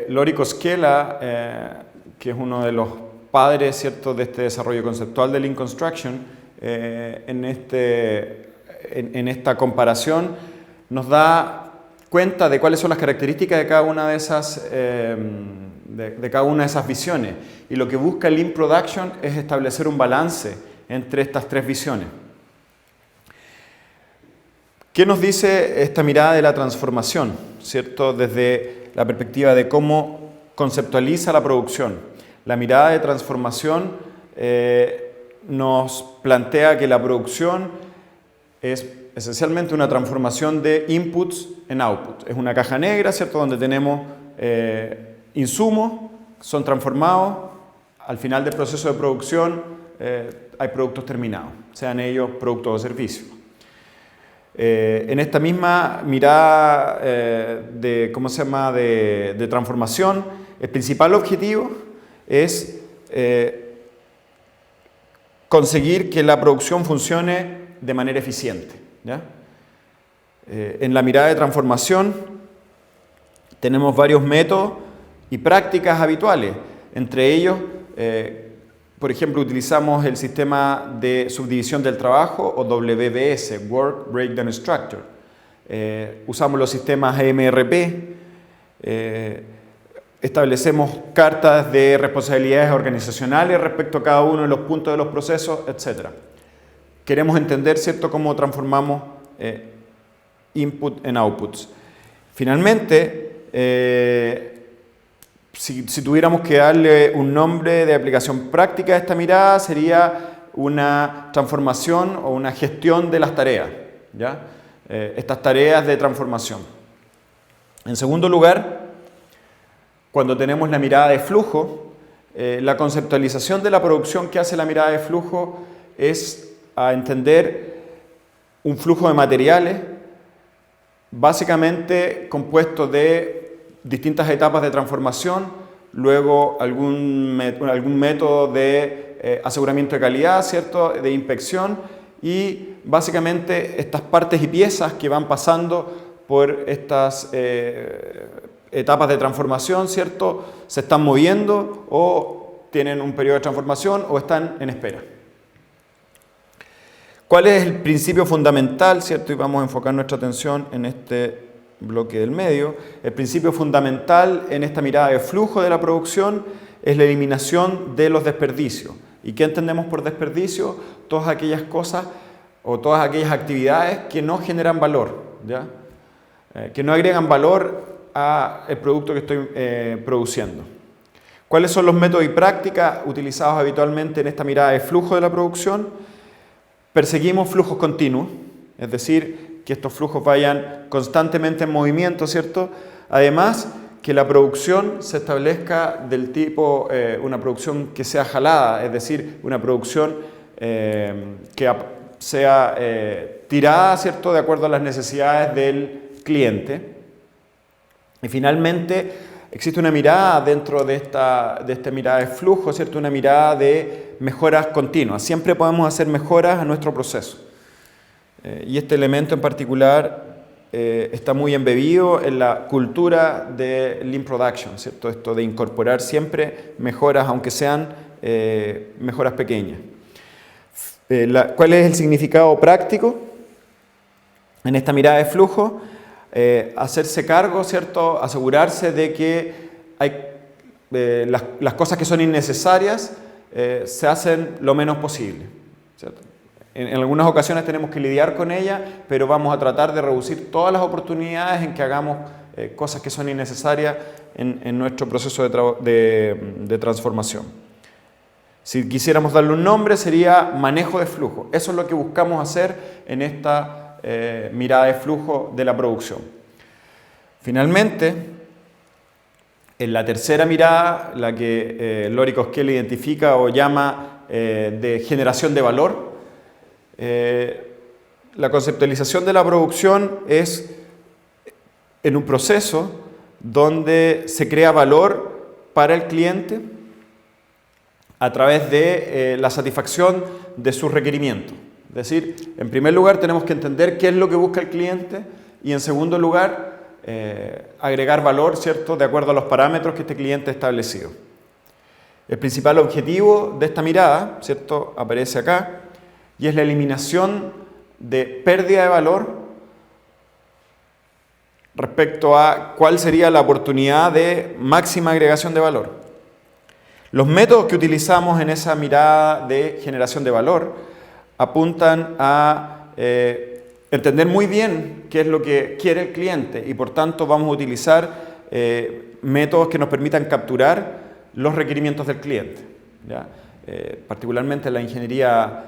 Lori Koskela, que es uno de los padres, ¿cierto?, de este desarrollo conceptual de Lean Construction, en esta comparación nos da cuenta de cuáles son las características de cada una de esas visiones. Y lo que busca Lean Production es establecer un balance entre estas 3 visiones. ¿Qué nos dice esta mirada de la transformación, ¿cierto?, desde la perspectiva de cómo conceptualiza la producción? La mirada de transformación nos plantea que la producción es esencialmente una transformación de inputs en outputs. Es una caja negra, ¿cierto?, donde tenemos insumos, son transformados, al final del proceso de producción hay productos terminados, sean ellos productos o servicios. En esta misma mirada de transformación, el principal objetivo es conseguir que la producción funcione de manera eficiente, ¿ya? En la mirada de transformación tenemos varios métodos y prácticas habituales. Entre ellos, por ejemplo, utilizamos el sistema de subdivisión del trabajo o WBS, Work Breakdown Structure. Usamos los sistemas EMRP. Establecemos cartas de responsabilidades organizacionales respecto a cada uno de los puntos de los procesos, etc. Queremos entender, ¿cierto?, cómo transformamos input en outputs. Finalmente, si tuviéramos que darle un nombre de aplicación práctica a esta mirada, sería una transformación o una gestión de las tareas, ¿ya? Estas tareas de transformación. En segundo lugar, cuando tenemos la mirada de flujo, la conceptualización de la producción que hace la mirada de flujo es a entender un flujo de materiales básicamente compuesto de distintas etapas de transformación, luego algún método de aseguramiento de calidad, ¿cierto?, de inspección y básicamente estas partes y piezas que van pasando por estas etapas de transformación, ¿cierto?, se están moviendo o tienen un periodo de transformación o están en espera. ¿Cuál es el principio fundamental, cierto? Y vamos a enfocar nuestra atención en este bloque del medio. El principio fundamental en esta mirada de flujo de la producción es la eliminación de los desperdicios. ¿Y qué entendemos por desperdicio? Todas aquellas cosas o todas aquellas actividades que no generan valor, ¿ya? Que no agregan valor al producto que estoy produciendo. ¿Cuáles son los métodos y prácticas utilizados habitualmente en esta mirada de flujo de la producción? Perseguimos flujos continuos, es decir, que estos flujos vayan constantemente en movimiento, ¿cierto? Además, que la producción se establezca del tipo, una producción que sea jalada, es decir, una producción que sea tirada, ¿cierto?, de acuerdo a las necesidades del cliente. Y finalmente, existe una mirada dentro de esta mirada de flujo, ¿cierto?, una mirada de mejoras continuas. Siempre podemos hacer mejoras a nuestro proceso. Y este elemento en particular está muy embebido en la cultura de Lean Production, ¿cierto? Esto de incorporar siempre mejoras, aunque sean mejoras pequeñas. ¿Cuál es el significado práctico en esta mirada de flujo? Hacerse cargo, ¿cierto? Asegurarse de que las cosas que son innecesarias se hacen lo menos posible, ¿cierto? En algunas ocasiones tenemos que lidiar con ella, pero vamos a tratar de reducir todas las oportunidades en que hagamos cosas que son innecesarias en nuestro proceso de transformación. Si quisiéramos darle un nombre, sería manejo de flujo. Eso es lo que buscamos hacer en esta mirada de flujo de la producción. Finalmente, en la tercera mirada, la que Lori Koskela identifica o llama de generación de valor, la conceptualización de la producción es en un proceso donde se crea valor para el cliente a través de la satisfacción de sus requerimientos. Es decir, en primer lugar tenemos que entender qué es lo que busca el cliente y en segundo lugar agregar valor, ¿cierto?, de acuerdo a los parámetros que este cliente ha establecido. El principal objetivo de esta mirada, ¿cierto?, aparece acá, y es la eliminación de pérdida de valor respecto a cuál sería la oportunidad de máxima agregación de valor. Los métodos que utilizamos en esa mirada de generación de valor apuntan a entender muy bien qué es lo que quiere el cliente y por tanto vamos a utilizar métodos que nos permitan capturar los requerimientos del cliente, ¿ya? Particularmente la ingeniería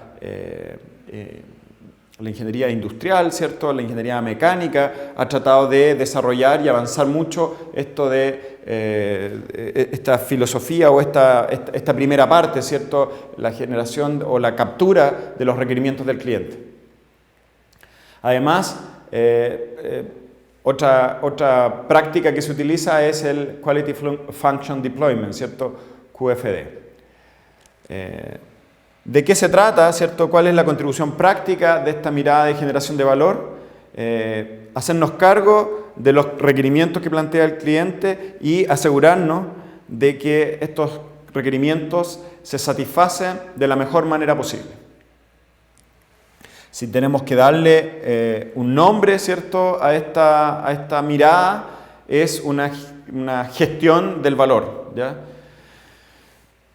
industrial, ¿cierto? La ingeniería mecánica ha tratado de desarrollar y avanzar mucho esto de esta filosofía o esta primera parte, ¿cierto? La generación o la captura de los requerimientos del cliente. Además, otra práctica que se utiliza es el Quality Function Deployment, ¿cierto? QFD. ¿De qué se trata, cierto? ¿Cuál es la contribución práctica de esta mirada de generación de valor? Hacernos cargo de los requerimientos que plantea el cliente y asegurarnos de que estos requerimientos se satisfacen de la mejor manera posible. Si tenemos que darle un nombre, ¿cierto?, a esta mirada, es una gestión del valor, ¿ya?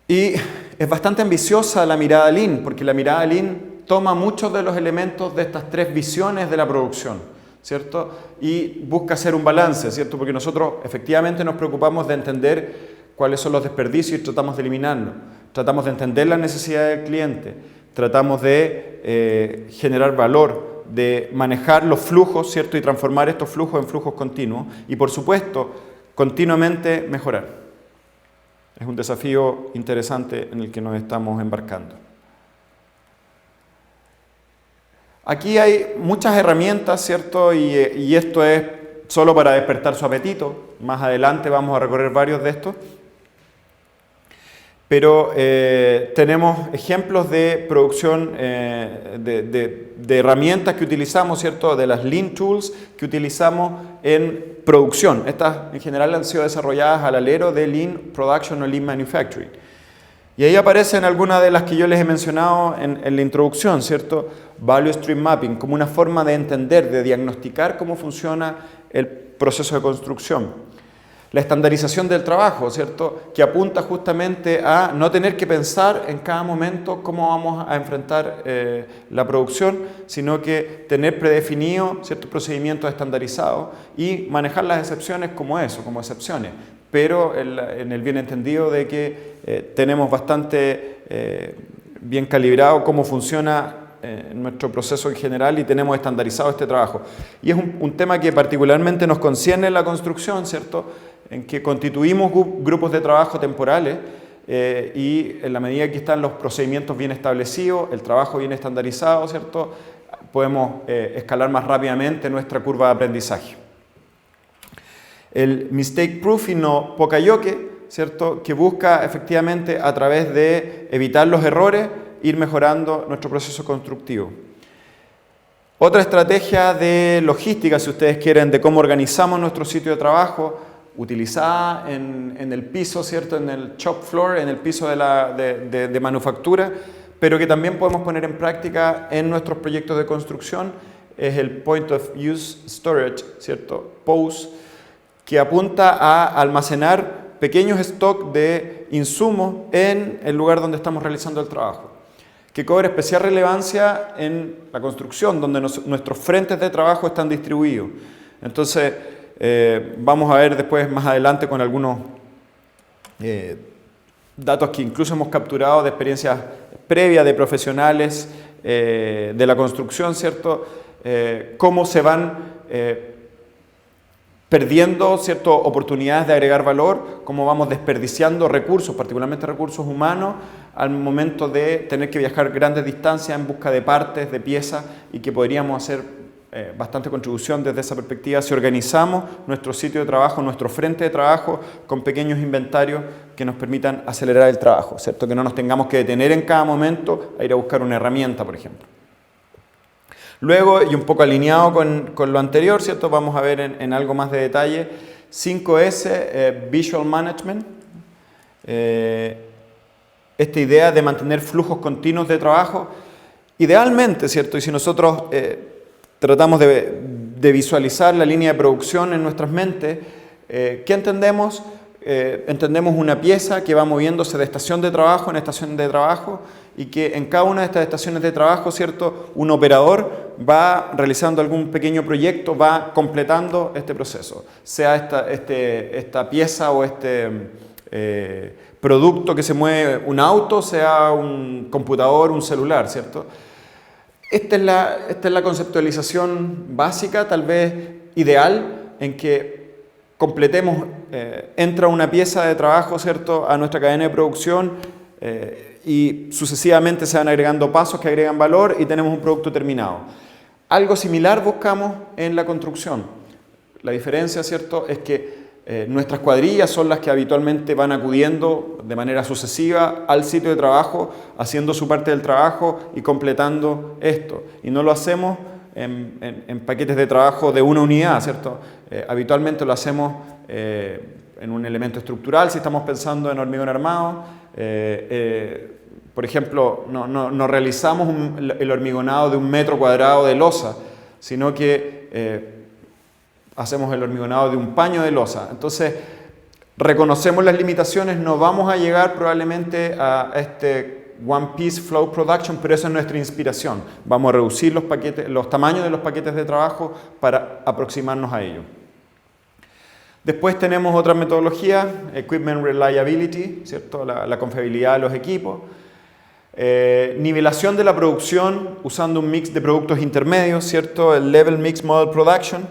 Y es bastante ambiciosa la mirada Lean, porque la mirada Lean toma muchos de los elementos de estas tres visiones de la producción, ¿cierto? Y busca hacer un balance, ¿cierto? Porque nosotros efectivamente nos preocupamos de entender cuáles son los desperdicios y tratamos de eliminarlos. Tratamos de entender las necesidades del cliente, tratamos de generar valor, de manejar los flujos, ¿cierto? Y transformar estos flujos en flujos continuos y, por supuesto, continuamente mejorar. Es un desafío interesante en el que nos estamos embarcando. Aquí hay muchas herramientas, ¿cierto? Y esto es solo para despertar su apetito. Más adelante vamos a recorrer varios de estos. Pero tenemos ejemplos de producción, de herramientas que utilizamos, ¿cierto? De las Lean Tools que utilizamos en producción. Estas en general han sido desarrolladas al alero de Lean Production o Lean Manufacturing. Y ahí aparecen algunas de las que yo les he mencionado en la introducción, ¿cierto? Value Stream Mapping, como una forma de entender, de diagnosticar cómo funciona el proceso de construcción. La estandarización del trabajo, ¿cierto? Que apunta justamente a no tener que pensar en cada momento cómo vamos a enfrentar la producción, sino que tener predefinido ciertos procedimientos estandarizados y manejar las excepciones como eso, como excepciones, pero en el bien entendido de que tenemos bastante bien calibrado cómo funciona nuestro proceso en general y tenemos estandarizado este trabajo. Y es un tema que particularmente nos concierne en la construcción, ¿cierto? En que constituimos grupos de trabajo temporales y en la medida que están los procedimientos bien establecidos, el trabajo bien estandarizado, ¿cierto? Podemos escalar más rápidamente nuestra curva de aprendizaje. El mistake proofing o Poka-yoke, ¿cierto? Que busca efectivamente a través de evitar los errores ir mejorando nuestro proceso constructivo. Otra estrategia de logística, si ustedes quieren, de cómo organizamos nuestro sitio de trabajo, utilizada en el piso, ¿cierto? En el shop floor, en el piso de manufactura, pero que también podemos poner en práctica en nuestros proyectos de construcción, es el Point of Use Storage, ¿cierto? POUS, que apunta a almacenar pequeños stocks de insumos en el lugar donde estamos realizando el trabajo, que cobra especial relevancia en la construcción, donde nuestros frentes de trabajo están distribuidos. Entonces, vamos a ver después, más adelante, con algunos datos que incluso hemos capturado de experiencias previas de profesionales de la construcción, ¿cierto? Cómo se van perdiendo ciertas oportunidades de agregar valor, cómo vamos desperdiciando recursos, particularmente recursos humanos, al momento de tener que viajar grandes distancias en busca de partes, de piezas, y que podríamos hacer bastante contribución desde esa perspectiva si organizamos nuestro sitio de trabajo, nuestro frente de trabajo con pequeños inventarios que nos permitan acelerar el trabajo, ¿cierto? Que no nos tengamos que detener en cada momento a ir a buscar una herramienta, por ejemplo. Luego, y un poco alineado con lo anterior, ¿cierto? Vamos a ver en algo más de detalle, 5S, Visual Management. Esta idea de mantener flujos continuos de trabajo, idealmente, ¿cierto? Y si nosotros tratamos de visualizar la línea de producción en nuestras mentes, ¿qué entendemos? Entendemos una pieza que va moviéndose de estación de trabajo en estación de trabajo y que en cada una de estas estaciones de trabajo, ¿cierto? Un operador va realizando algún pequeño proyecto, va completando este proceso, sea esta pieza o producto que se mueve, un auto, sea un computador, un celular, ¿cierto? Esta es la conceptualización básica, tal vez ideal, en que completemos, entra una pieza de trabajo, ¿cierto?, a nuestra cadena de producción y sucesivamente se van agregando pasos que agregan valor y tenemos un producto terminado. Algo similar buscamos en la construcción. La diferencia, ¿cierto?, es que nuestras cuadrillas son las que habitualmente van acudiendo de manera sucesiva al sitio de trabajo, haciendo su parte del trabajo y completando esto. Y no lo hacemos en paquetes de trabajo de una unidad, ¿cierto? Habitualmente lo hacemos en un elemento estructural, si estamos pensando en hormigón armado. Por ejemplo, no realizamos el hormigonado de 1 metro cuadrado de losa, sino que hacemos el hormigonado de un paño de losa. Entonces, reconocemos las limitaciones, no vamos a llegar probablemente a este One Piece Flow Production, pero esa es nuestra inspiración. Vamos a reducir los tamaños de los paquetes de trabajo para aproximarnos a ello. Después tenemos otra metodología, Equipment Reliability, ¿cierto? La confiabilidad de los equipos. Nivelación de la producción usando un mix de productos intermedios, ¿cierto? El Level Mix Model Production,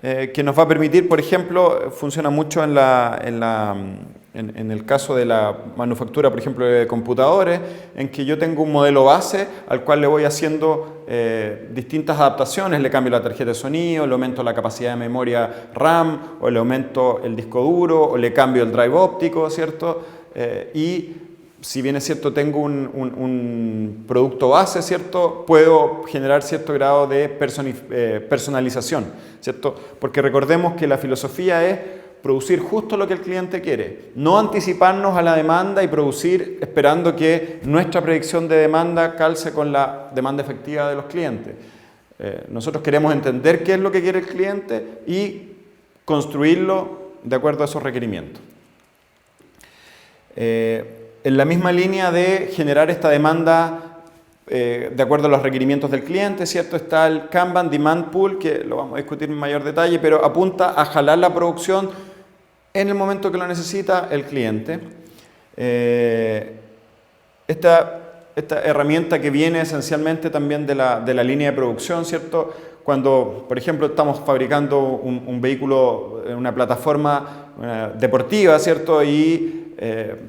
que nos va a permitir, por ejemplo, funciona mucho en el caso de la manufactura, por ejemplo, de computadores, en que yo tengo un modelo base al cual le voy haciendo distintas adaptaciones, le cambio la tarjeta de sonido, le aumento la capacidad de memoria RAM, o le aumento el disco duro, o le cambio el drive óptico, ¿cierto? Y si bien es cierto, tengo un producto base, ¿cierto?, puedo generar cierto grado de personalización, ¿cierto? Porque recordemos que la filosofía es producir justo lo que el cliente quiere, no anticiparnos a la demanda y producir esperando que nuestra predicción de demanda calce con la demanda efectiva de los clientes. Nosotros queremos entender qué es lo que quiere el cliente y construirlo de acuerdo a esos requerimientos. En la misma línea de generar esta demanda de acuerdo a los requerimientos del cliente, ¿cierto? Está el Kanban Demand Pool, que lo vamos a discutir en mayor detalle, pero apunta a jalar la producción en el momento que lo necesita el cliente. Esta herramienta que viene esencialmente también de la línea de producción, ¿cierto? Cuando, por ejemplo, estamos fabricando un vehículo en una plataforma deportiva, ¿cierto? Y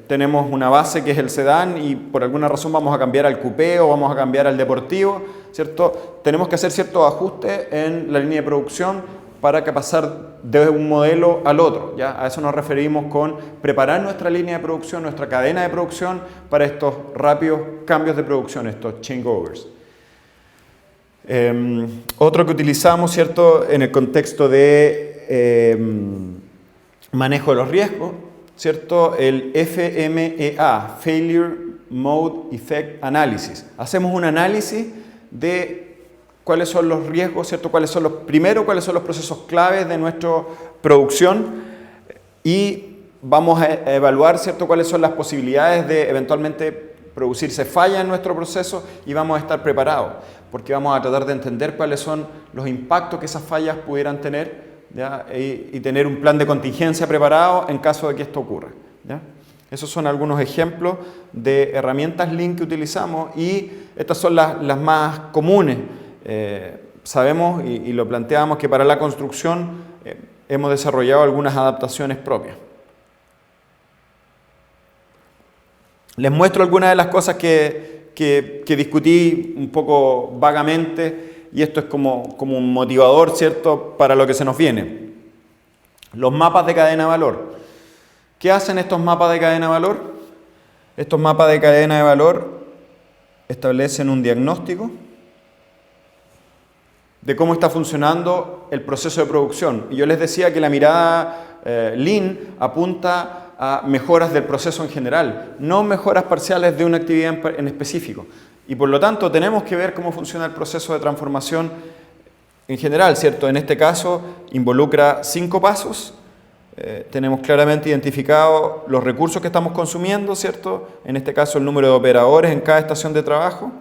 tenemos una base que es el sedán y por alguna razón vamos a cambiar al coupé o vamos a cambiar al deportivo, ¿cierto? Tenemos que hacer ciertos ajustes en la línea de producción para que pasar de un modelo al otro, ¿ya? A eso nos referimos con preparar nuestra línea de producción, nuestra cadena de producción para estos rápidos cambios de producción, estos changeovers. Otro que utilizamos, ¿cierto? En el contexto de manejo de los riesgos, ¿cierto? El FMEA, Failure Mode Effect Analysis. Hacemos un análisis de cuáles son los riesgos, ¿cierto? Cuáles son los procesos claves de nuestra producción y vamos a evaluar, ¿cierto? Cuáles son las posibilidades de eventualmente producirse fallas en nuestro proceso y vamos a estar preparados, porque vamos a tratar de entender cuáles son los impactos que esas fallas pudieran tener, ¿ya? Y tener un plan de contingencia preparado en caso de que esto ocurra, ¿ya? Esos son algunos ejemplos de herramientas Lean que utilizamos y estas son las más comunes. Sabemos y lo planteamos que para la construcción hemos desarrollado algunas adaptaciones propias. Les muestro algunas de las cosas que discutí un poco vagamente y esto es como un motivador, ¿cierto?, para lo que se nos viene. Los mapas de cadena de valor. ¿Qué hacen estos mapas de cadena de valor? Estos mapas de cadena de valor establecen un diagnóstico de cómo está funcionando el proceso de producción. Y yo les decía que la mirada Lean apunta a mejoras del proceso en general, no mejoras parciales de una actividad en específico. Y por lo tanto tenemos que ver cómo funciona el proceso de transformación en general, ¿cierto? En este caso involucra 5 pasos. Tenemos claramente identificado los recursos que estamos consumiendo, ¿cierto? En este caso el número de operadores en cada estación de trabajo.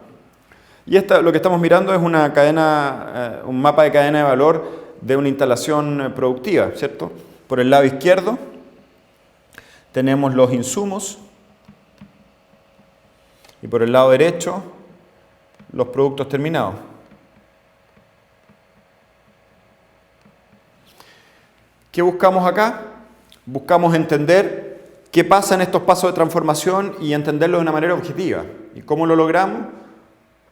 Y lo que estamos mirando es una cadena, un mapa de cadena de valor de una instalación productiva, ¿cierto? Por el lado izquierdo tenemos los insumos y por el lado derecho los productos terminados. ¿Qué buscamos acá? Buscamos entender qué pasa en estos pasos de transformación y entenderlo de una manera objetiva. ¿Y cómo lo logramos?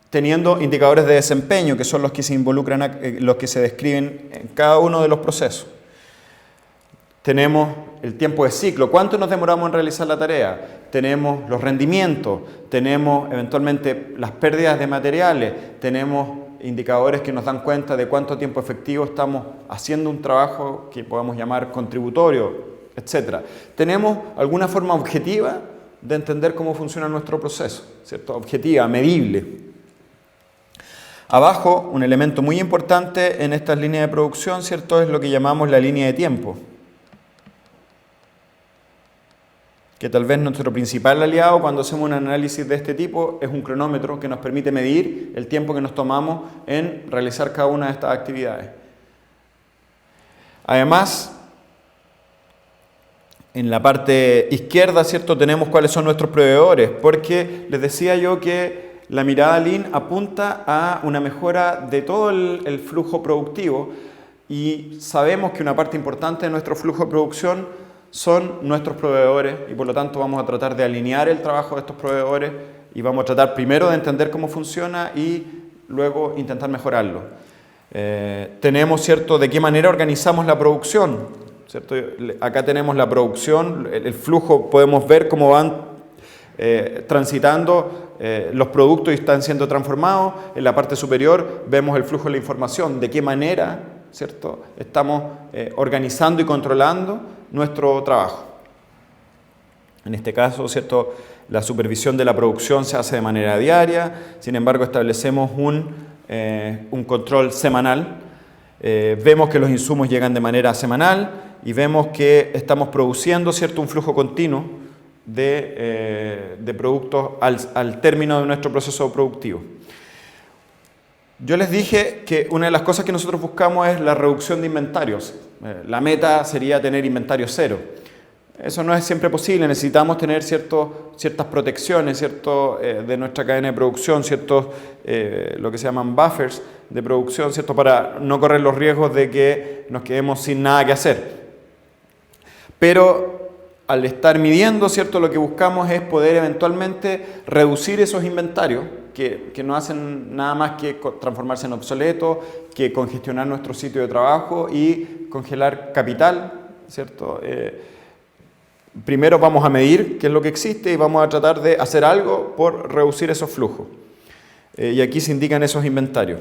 Teniendo indicadores de desempeño, que son los que se involucran, los que se describen en cada uno de los procesos. Tenemos el tiempo de ciclo, cuánto nos demoramos en realizar la tarea. Tenemos los rendimientos, tenemos eventualmente las pérdidas de materiales, tenemos indicadores que nos dan cuenta de cuánto tiempo efectivo estamos haciendo un trabajo que podamos llamar contributorio, etc. Tenemos alguna forma objetiva de entender cómo funciona nuestro proceso, ¿cierto? Objetiva, medible. Abajo, un elemento muy importante en estas líneas de producción, ¿cierto?, es lo que llamamos la línea de tiempo, que tal vez nuestro principal aliado cuando hacemos un análisis de este tipo es un cronómetro que nos permite medir el tiempo que nos tomamos en realizar cada una de estas actividades. Además, en la parte izquierda, ¿cierto?, tenemos cuáles son nuestros proveedores, porque les decía yo que la mirada Lean apunta a una mejora de todo el flujo productivo y sabemos que una parte importante de nuestro flujo de producción son nuestros proveedores y por lo tanto vamos a tratar de alinear el trabajo de estos proveedores y vamos a tratar primero de entender cómo funciona y luego intentar mejorarlo. Tenemos, ¿cierto?, de qué manera organizamos la producción, ¿cierto? Acá tenemos la producción, el flujo, podemos ver cómo van transitando los productos y están siendo transformados. En la parte superior vemos el flujo de la información, de qué manera, ¿cierto?, estamos organizando y controlando nuestro trabajo. En este caso, ¿cierto?, la supervisión de la producción se hace de manera diaria, sin embargo establecemos un control semanal. Vemos que los insumos llegan de manera semanal y vemos que estamos produciendo, ¿cierto?, un flujo continuo de productos al término de nuestro proceso productivo. Yo les dije que una de las cosas que nosotros buscamos es la reducción de inventarios. La meta sería tener inventario cero. Eso no es siempre posible, necesitamos tener ciertas protecciones, de nuestra cadena de producción, lo que se llaman buffers de producción, para no correr los riesgos de que nos quedemos sin nada que hacer. Pero al estar midiendo, lo que buscamos es poder eventualmente reducir esos inventarios que no hacen nada más que transformarse en obsoletos, que congestionar nuestro sitio de trabajo y congelar capital, ¿cierto? Primero vamos a medir qué es lo que existe y vamos a tratar de hacer algo por reducir esos flujos. Y aquí se indican esos inventarios.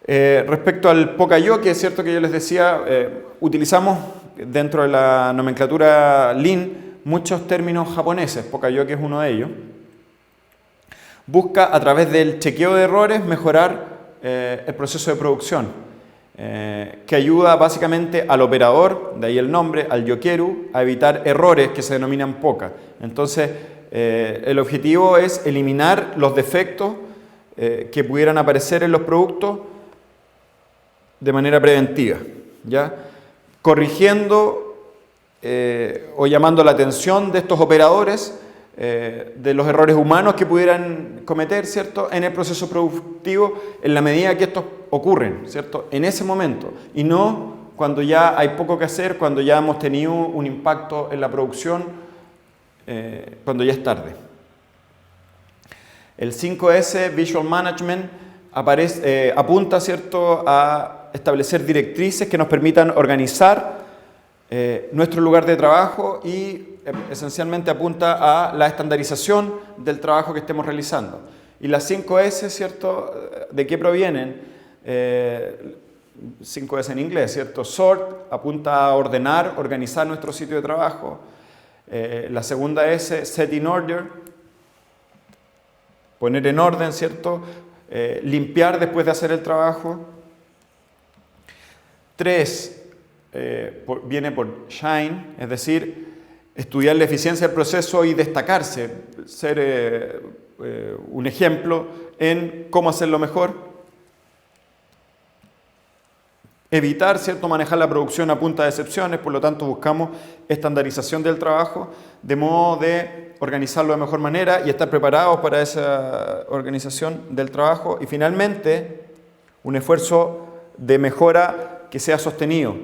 Respecto al Pokayo, que es cierto que yo les decía, utilizamos dentro de la nomenclatura Lean muchos términos japoneses. Pokayo, que es uno de ellos, busca a través del chequeo de errores mejorar el proceso de producción. Que ayuda básicamente al operador, de ahí el nombre, al yokeru, a evitar errores que se denominan poka. Entonces, el objetivo es eliminar los defectos que pudieran aparecer en los productos de manera preventiva, ¿ya? Corrigiendo o llamando la atención de estos operadores de los errores humanos que pudieran cometer, ¿cierto?, en el proceso productivo en la medida que estos ocurren, ¿cierto?, en ese momento, y no cuando ya hay poco que hacer, cuando ya hemos tenido un impacto en la producción, cuando ya es tarde. El 5S, Visual Management, apunta, ¿cierto?, a establecer directrices que nos permitan organizar nuestro lugar de trabajo y esencialmente apunta a la estandarización del trabajo que estemos realizando. Y las 5S, ¿cierto?, ¿de qué provienen? 5S en inglés, ¿cierto? Sort apunta a ordenar, organizar nuestro sitio de trabajo. La segunda S, Set in Order, poner en orden, ¿cierto? Limpiar después de hacer el trabajo. 3, viene por Shine, es decir, estudiar la eficiencia del proceso y destacarse, ser un ejemplo en cómo hacerlo mejor. Evitar, ¿cierto?, manejar la producción a punta de excepciones, por lo tanto buscamos estandarización del trabajo, de modo de organizarlo de mejor manera y estar preparados para esa organización del trabajo. Y finalmente, un esfuerzo de mejora que sea sostenido.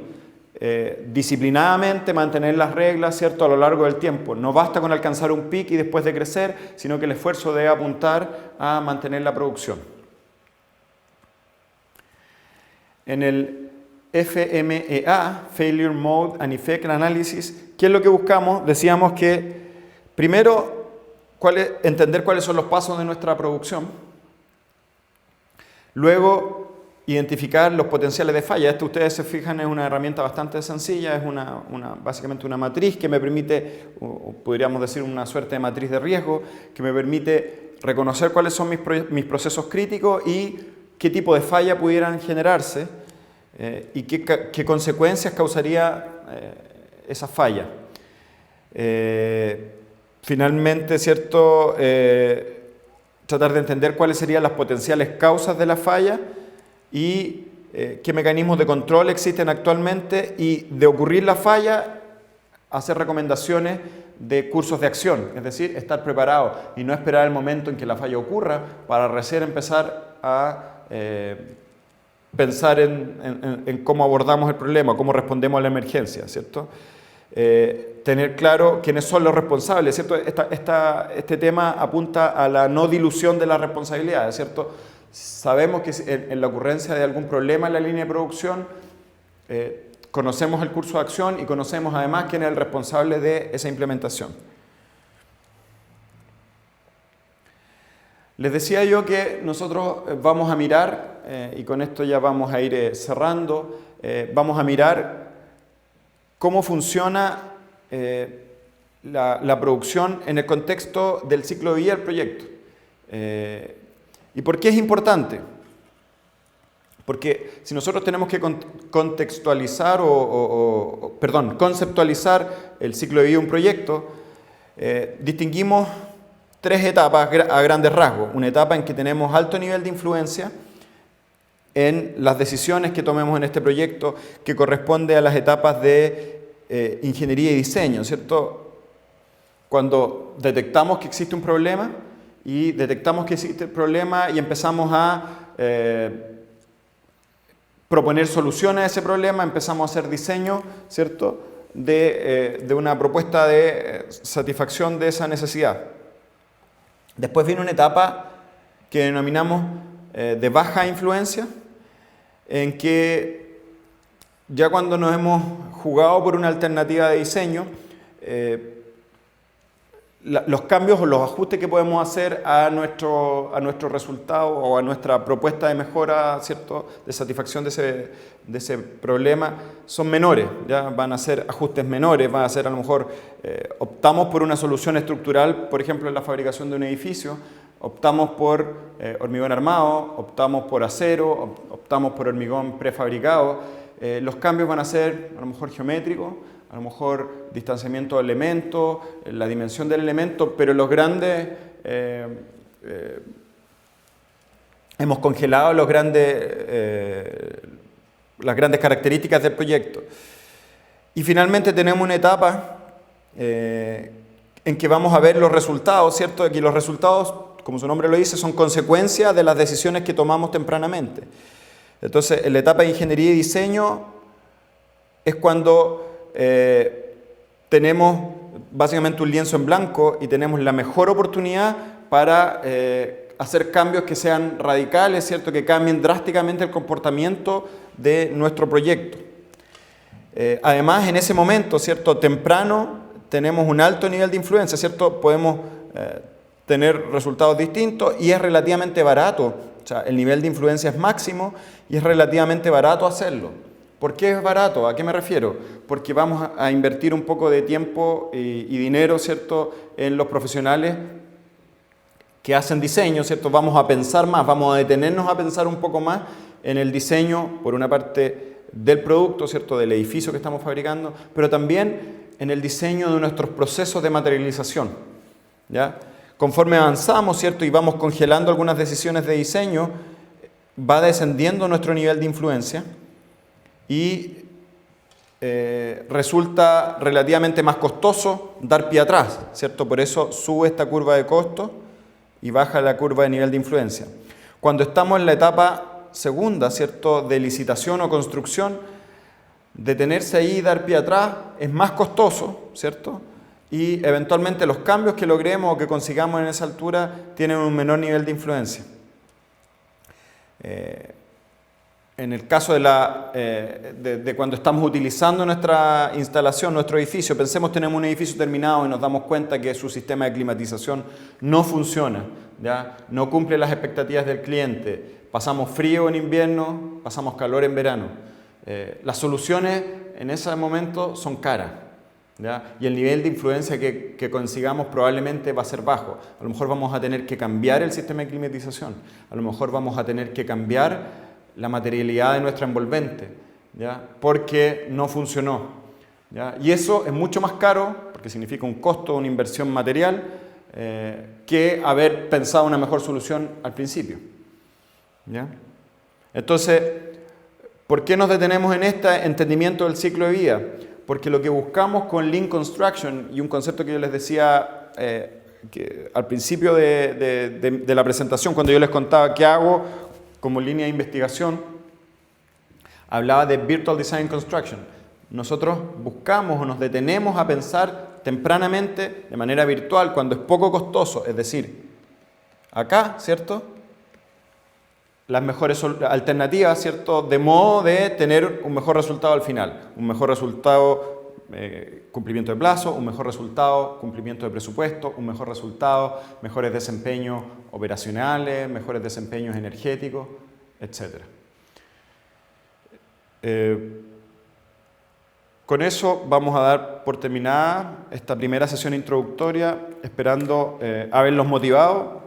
Disciplinadamente mantener las reglas, ¿cierto?, a lo largo del tiempo. No basta con alcanzar un pic y después de crecer, sino que el esfuerzo debe apuntar a mantener la producción. En el FMEA, Failure Mode and Effect Analysis, ¿qué es lo que buscamos? Decíamos que primero entender cuáles son los pasos de nuestra producción, luego identificar los potenciales de falla. Esto, ustedes se fijan, es una herramienta bastante sencilla, es básicamente una matriz que me permite, o podríamos decir una suerte de matriz de riesgo, que me permite reconocer cuáles son mis procesos críticos y qué tipo de falla pudieran generarse y qué consecuencias causaría esa falla. Finalmente, ¿cierto?, tratar de entender cuáles serían las potenciales causas de la falla y qué mecanismos de control existen actualmente, y de ocurrir la falla, hacer recomendaciones de cursos de acción, es decir, estar preparado y no esperar el momento en que la falla ocurra para recién empezar a pensar en cómo abordamos el problema, cómo respondemos a la emergencia, ¿cierto? Tener claro quiénes son los responsables, ¿cierto? Este tema apunta a la no dilución de las responsabilidades, ¿cierto? Sabemos que en la ocurrencia de algún problema en la línea de producción, conocemos el curso de acción y conocemos además quién es el responsable de esa implementación. Les decía yo que nosotros vamos a mirar, y con esto ya vamos a ir cerrando, vamos a mirar cómo funciona la producción en el contexto del ciclo de vida del proyecto. ¿Y por qué es importante? Porque si nosotros tenemos que conceptualizar el ciclo de vida de un proyecto, distinguimos tres etapas a grandes rasgos. Una etapa en que tenemos alto nivel de influencia en las decisiones que tomemos en este proyecto, que corresponde a las etapas de ingeniería y diseño, ¿cierto? Cuando detectamos que existe un problema y empezamos a proponer soluciones a ese problema, empezamos a hacer diseño, ¿cierto?, de una propuesta de satisfacción de esa necesidad. Después viene una etapa que denominamos de baja influencia, en que ya cuando nos hemos jugado por una alternativa de diseño, los cambios o los ajustes que podemos hacer a nuestro resultado o a nuestra propuesta de mejora, ¿cierto?, de satisfacción de ese problema, son menores, ¿ya? Van a ser ajustes menores, van a ser a lo mejor, optamos por una solución estructural, por ejemplo, en la fabricación de un edificio, optamos por hormigón armado, optamos por acero, optamos por hormigón prefabricado. Los cambios van a ser a lo mejor geométricos, a lo mejor distanciamiento de elementos, la dimensión del elemento, pero los grandes, hemos congelado las grandes características del proyecto. Y finalmente tenemos una etapa en que vamos a ver los resultados, ¿cierto? Aquí los resultados, como su nombre lo dice, son consecuencia de las decisiones que tomamos tempranamente. Entonces, en la etapa de ingeniería y diseño es cuando tenemos básicamente un lienzo en blanco y tenemos la mejor oportunidad para hacer cambios que sean radicales, ¿cierto?, que cambien drásticamente el comportamiento de nuestro proyecto. Además, en ese momento, ¿cierto?, temprano, tenemos un alto nivel de influencia, ¿cierto? Podemos tener resultados distintos y es relativamente barato. O sea, el nivel de influencia es máximo y es relativamente barato hacerlo. ¿Por qué es barato? ¿A qué me refiero? Porque vamos a invertir un poco de tiempo y dinero, ¿cierto?, en los profesionales que hacen diseño, ¿cierto? Vamos a pensar más, vamos a detenernos a pensar un poco más en el diseño, por una parte del producto, ¿cierto?, del edificio que estamos fabricando, pero también en el diseño de nuestros procesos de materialización, ¿ya? Conforme avanzamos, ¿cierto?, y vamos congelando algunas decisiones de diseño, va descendiendo nuestro nivel de influencia y resulta relativamente más costoso dar pie atrás, ¿cierto? Por eso sube esta curva de costo y baja la curva de nivel de influencia. Cuando estamos en la etapa segunda, ¿cierto?, de licitación o construcción, detenerse ahí y dar pie atrás es más costoso, ¿cierto? Y eventualmente los cambios que logremos o que consigamos en esa altura tienen un menor nivel de influencia. En el caso de cuando estamos utilizando nuestra instalación, nuestro edificio, pensemos tenemos un edificio terminado y nos damos cuenta que su sistema de climatización no funciona, ¿ya? No cumple las expectativas del cliente, pasamos frío en invierno, pasamos calor en verano. Las soluciones en ese momento son caras, ¿ya? Y el nivel de influencia que consigamos probablemente va a ser bajo. A lo mejor vamos a tener que cambiar el sistema de climatización, a lo mejor vamos a tener que cambiar la materialidad de nuestra envolvente, ¿ya?, porque no funcionó, ¿ya? Y eso es mucho más caro, porque significa un costo, una inversión material, que haber pensado una mejor solución al principio, ¿ya? Entonces, ¿por qué nos detenemos en este entendimiento del ciclo de vida? Porque lo que buscamos con Lean Construction, y un concepto que yo les decía que al principio de la presentación, cuando yo les contaba qué hago como línea de investigación, hablaba de Virtual Design Construction. Nosotros buscamos o nos detenemos a pensar tempranamente, de manera virtual, cuando es poco costoso, es decir, acá, ¿cierto?, las mejores alternativas, ¿cierto?, de modo de tener un mejor resultado al final, un mejor resultado, cumplimiento de plazo, un mejor resultado, cumplimiento de presupuesto, un mejor resultado, mejores desempeños operacionales, mejores desempeños energéticos, etc. Con eso vamos a dar por terminada esta primera sesión introductoria, esperando haberlos motivado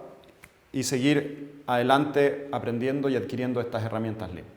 y seguir adelante aprendiendo y adquiriendo estas herramientas Lean.